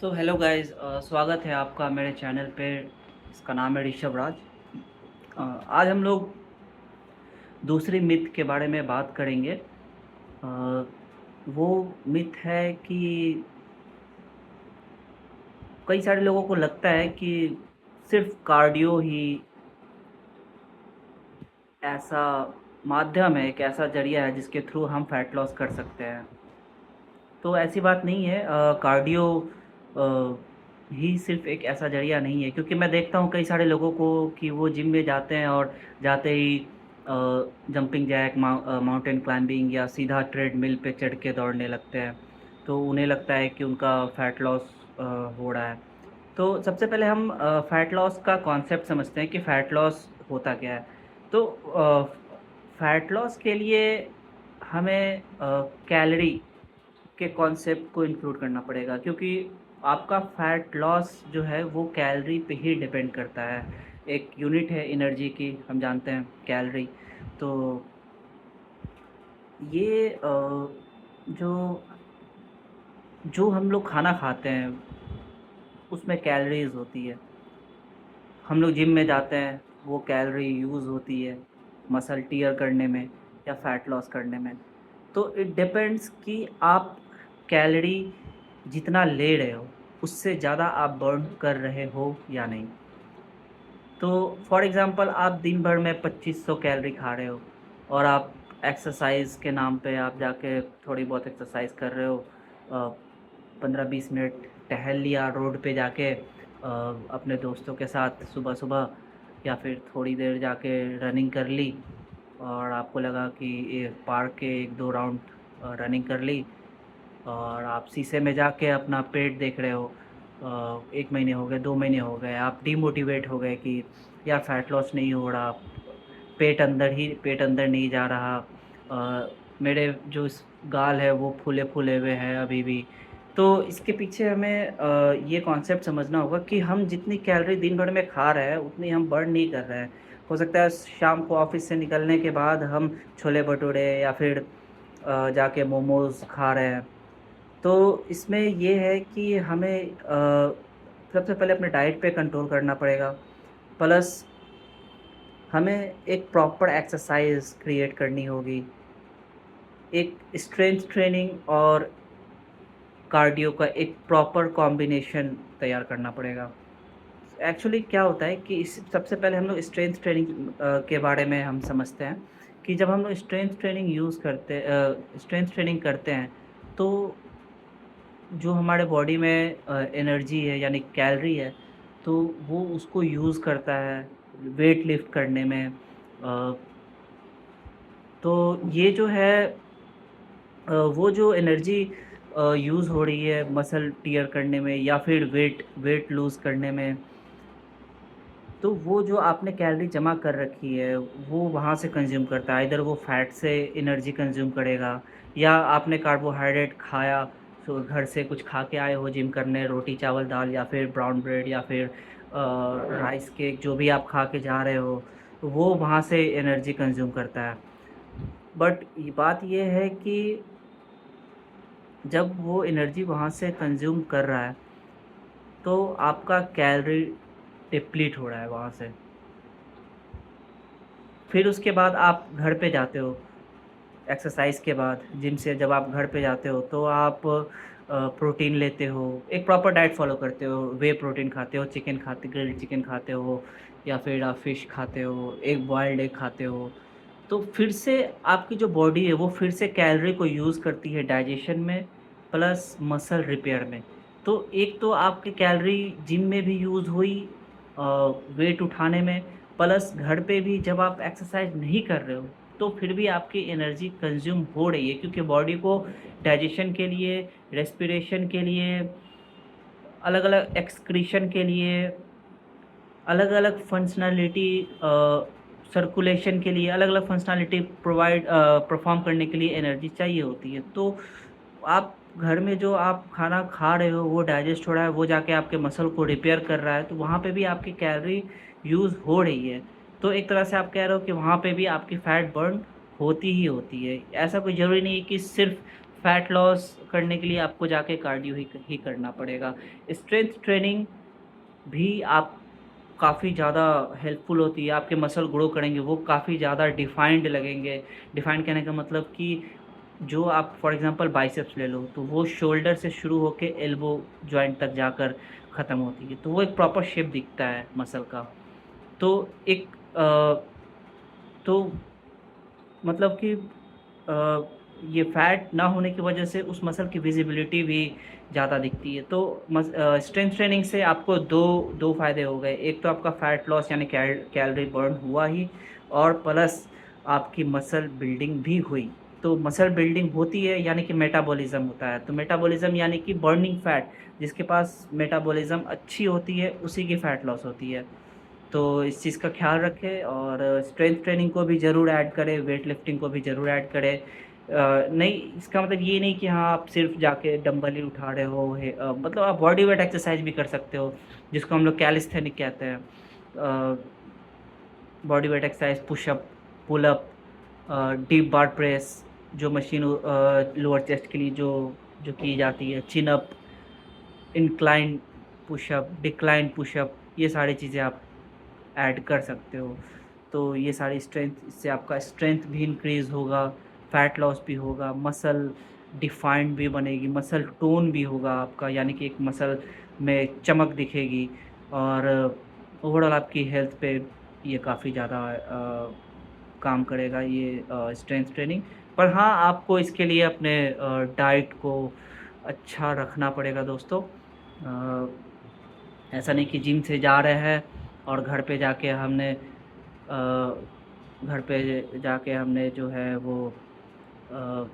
तो hello guys, स्वागत है आपका मेरे चैनल पे। इसका नाम है ऋषभ राज। आज हम लोग दूसरी मिथ के बारे में बात करेंगे। वो मिथ है कि कई सारे लोगों को लगता है कि सिर्फ कार्डियो ही ऐसा माध्यम है, एक ऐसा जरिया है जिसके थ्रू हम फैट लॉस कर सकते हैं। तो ऐसी बात नहीं है। कार्डियो ही सिर्फ एक ऐसा जरिया नहीं है, क्योंकि मैं देखता हूँ कई सारे लोगों को कि वो जिम में जाते हैं और जाते ही जंपिंग जैक, माउंटेन क्लाइंबिंग या सीधा ट्रेडमिल पे चढ़ के दौड़ने लगते हैं। तो उन्हें लगता है कि उनका फ़ैट लॉस हो रहा है। तो सबसे पहले हम फ़ैट लॉस का कॉन्सेप्ट समझते हैं कि फ़ैट लॉस होता क्या है। तो फ़ैट लॉस के लिए हमें कैलोरी के कॉन्सेप्ट को इंक्लूड करना पड़ेगा, क्योंकि आपका फ़ैट लॉस जो है वो कैलोरी पे ही डिपेंड करता है। एक यूनिट है एनर्जी की, हम जानते हैं कैलोरी। तो ये जो जो हम लोग खाना खाते हैं उसमें कैलोरीज होती है। हम लोग जिम में जाते हैं, वो कैलोरी यूज़ होती है मसल टीयर करने में या फैट लॉस करने में। तो इट डिपेंड्स कि आप कैलोरी जितना ले रहे हो उससे ज़्यादा आप बर्न कर रहे हो या नहीं। तो फॉर एग्ज़ाम्पल आप दिन भर में 2500 कैलोरी खा रहे हो और आप एक्सरसाइज के नाम पे आप जाके थोड़ी बहुत एक्सरसाइज कर रहे हो, 15-20 मिनट टहल लिया रोड पे जाके अपने दोस्तों के साथ सुबह सुबह, या फिर थोड़ी देर जाके रनिंग कर ली और आपको लगा कि ये पार्क के 1-2 राउंड रनिंग कर ली और आप शीशे में जाके अपना पेट देख रहे हो। 1 महीने हो गए, 2 महीने हो गए, आप डिमोटिवेट हो गए कि यार फ़ैट लॉस नहीं हो रहा, पेट अंदर नहीं जा रहा। मेरे जो गाल है वो फूले-फूले हुए हैं अभी भी। तो इसके पीछे हमें ये कॉन्सेप्ट समझना होगा कि हम जितनी कैलोरी दिन भर में खा रहे हैं उतनी हम बर्न नहीं कर रहे हैं। हो सकता है शाम को ऑफ़िस से निकलने के बाद हम छोले-भटूरे या फिर जाके मोमोज़ खा रहे हैं। तो इसमें ये है कि हमें सबसे पहले अपने डाइट पे कंट्रोल करना पड़ेगा। प्लस हमें एक प्रॉपर एक्सरसाइज क्रिएट करनी होगी। एक स्ट्रेंथ ट्रेनिंग और कार्डियो का एक प्रॉपर कॉम्बिनेशन तैयार करना पड़ेगा। एक्चुअली क्या होता है कि इस सबसे पहले हम लोग स्ट्रेंथ ट्रेनिंग के बारे में हम समझते हैं कि जब हम लोग स्ट्रेंथ ट्रेनिंग करते हैं, तो जो हमारे बॉडी में एनर्जी है यानी कैलोरी है, तो वो उसको यूज़ करता है वेट लिफ्ट करने में। तो ये जो है वो जो एनर्जी यूज़ हो रही है मसल टियर करने में या फिर वेट वेट लूज़ करने में, तो वो जो आपने कैलोरी जमा कर रखी है वो वहाँ से कंज़्यूम करता है। इधर वो फैट से एनर्जी कंज़्यूम करेगा या आपने कार्बोहाइड्रेट खाया, तो घर से कुछ खा के आए हो जिम करने, रोटी चावल दाल या फिर ब्राउन ब्रेड या फिर राइस केक, जो भी आप खा के जा रहे हो, तो वो वहाँ से एनर्जी कंज़्यूम करता है। बट ये बात ये है कि जब वो एनर्जी वहाँ से कंज़्यूम कर रहा है, तो आपका कैलोरी डिप्लीट हो रहा है वहाँ से। फिर उसके बाद आप घर पे जाते हो, एक्सरसाइज़ के बाद जिम से जब आप घर पे जाते हो तो आप प्रोटीन लेते हो, एक प्रॉपर डाइट फ़ॉलो करते हो, वे प्रोटीन खाते हो, चिकन खाते ग्रिल्ड चिकन खाते हो या फिर आप फ़िश खाते हो, एक बॉइल्ड एग खाते हो। तो फिर से आपकी जो बॉडी है वो फिर से कैलोरी को यूज़ करती है डाइजेशन में प्लस मसल रिपेयर में। तो एक तो आपकी कैलोरी जिम में भी यूज़ हुई अ, वेट उठाने में, प्लस घर पे भी जब आप एक्सरसाइज़ नहीं कर रहे हो तो फिर भी आपकी एनर्जी कंज़्यूम हो रही है, क्योंकि बॉडी को डाइजेशन के लिए, रेस्पिरेशन के लिए, अलग-अलग एक्सक्रीशन के लिए, अलग-अलग फंक्शनैलिटी सर्कुलेशन के लिए अलग-अलग फंक्शनैलिटी परफ़ॉर्म करने के लिए एनर्जी चाहिए होती है। तो आप घर में जो आप खाना खा रहे हो वो डाइजेस्ट हो रहा है, वो जाके आपके मसल को रिपेयर कर रहा है, तो वहाँ पे भी आपकी कैलोरी यूज़ हो रही है। तो एक तरह से आप कह रहे हो कि वहाँ पे भी आपकी फैट बर्न होती ही होती है। ऐसा कोई ज़रूरी नहीं है कि सिर्फ़ फ़ैट लॉस करने के लिए आपको जाके कार्डियो ही करना पड़ेगा। स्ट्रेंथ ट्रेनिंग भी आप काफ़ी ज़्यादा हेल्पफुल होती है, आपके मसल ग्रो करेंगे, वो काफ़ी ज़्यादा डिफ़ाइंड लगेंगे। डिफ़ाइंड कहने का मतलब कि जो आप फॉर एग्ज़ाम्पल बाइसेप्स ले लो, तो वो शोल्डर से शुरू होके एल्बो जॉइंट तक जाकर ख़त्म होती है, तो वो एक प्रॉपर शेप दिखता है मसल का। तो एक तो मतलब कि ये फैट ना होने की वजह से उस मसल की विजिबिलिटी भी ज़्यादा दिखती है। तो स्ट्रेंथ ट्रेनिंग से आपको दो फ़ायदे हो गए। एक तो आपका फैट लॉस यानी कैलोरी बर्न हुआ ही, और प्लस आपकी मसल बिल्डिंग भी हुई। तो मसल बिल्डिंग होती है यानी कि मेटाबॉलिज़्म होता है। तो मेटाबॉलिज़्म यानी कि बर्निंग फैट, जिसके पास मेटाबॉलिज़्म अच्छी होती है उसी की फैट लॉस होती है। तो इस चीज़ का ख़्याल रखें और स्ट्रेंथ ट्रेनिंग को भी ज़रूर ऐड करें, वेट लिफ्टिंग को भी ज़रूर ऐड करें। नहीं, इसका मतलब ये नहीं कि हाँ, आप सिर्फ़ जाके डंबल ही उठा रहे हो, मतलब आप बॉडी वेट एक्सरसाइज भी कर सकते हो, जिसको हम लोग कैलिस्थेनिक कहते हैं। Body weight exercise, pushup, pull up, dip bar press, जो मशीन लोअर चेस्ट के लिए जो की जाती है, chin up, incline pushup, decline pushup, ये सारी चीज़ें आप ऐड कर सकते हो। तो ये सारी स्ट्रेंथ, इससे आपका स्ट्रेंथ भी इंक्रीज़ होगा, फैट लॉस भी होगा, मसल डिफाइंड भी बनेगी, मसल टोन भी होगा आपका, यानी कि एक मसल में चमक दिखेगी, और ओवरऑल आपकी हेल्थ पे ये काफ़ी ज़्यादा काम करेगा ये स्ट्रेंथ ट्रेनिंग। पर हाँ, आपको इसके लिए अपने डाइट को अच्छा रखना पड़ेगा दोस्तों। ऐसा नहीं कि जिम से जा रहे हैं और घर पे जाके हमने जो है वो अ,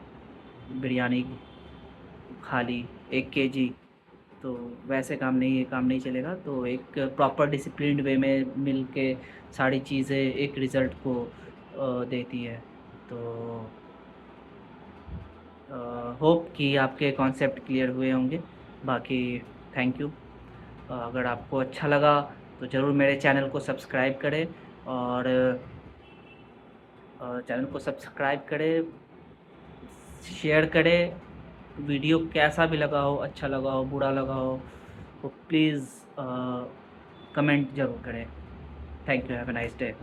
बिरयानी खा ली 1 केजी, तो वैसे काम नहीं चलेगा। तो एक प्रॉपर डिसिप्लिन्ड वे में मिल के सारी चीज़ें एक रिज़ल्ट को देती है। तो होप कि आपके कॉन्सेप्ट क्लियर हुए होंगे। बाकी थैंक यू। अगर आपको अच्छा लगा तो ज़रूर मेरे चैनल को सब्सक्राइब करें, और चैनल को सब्सक्राइब करें, शेयर करें। वीडियो कैसा भी लगा हो, अच्छा लगा हो, बुरा लगा हो, तो प्लीज़ कमेंट ज़रूर करें। Thank you, have a nice day.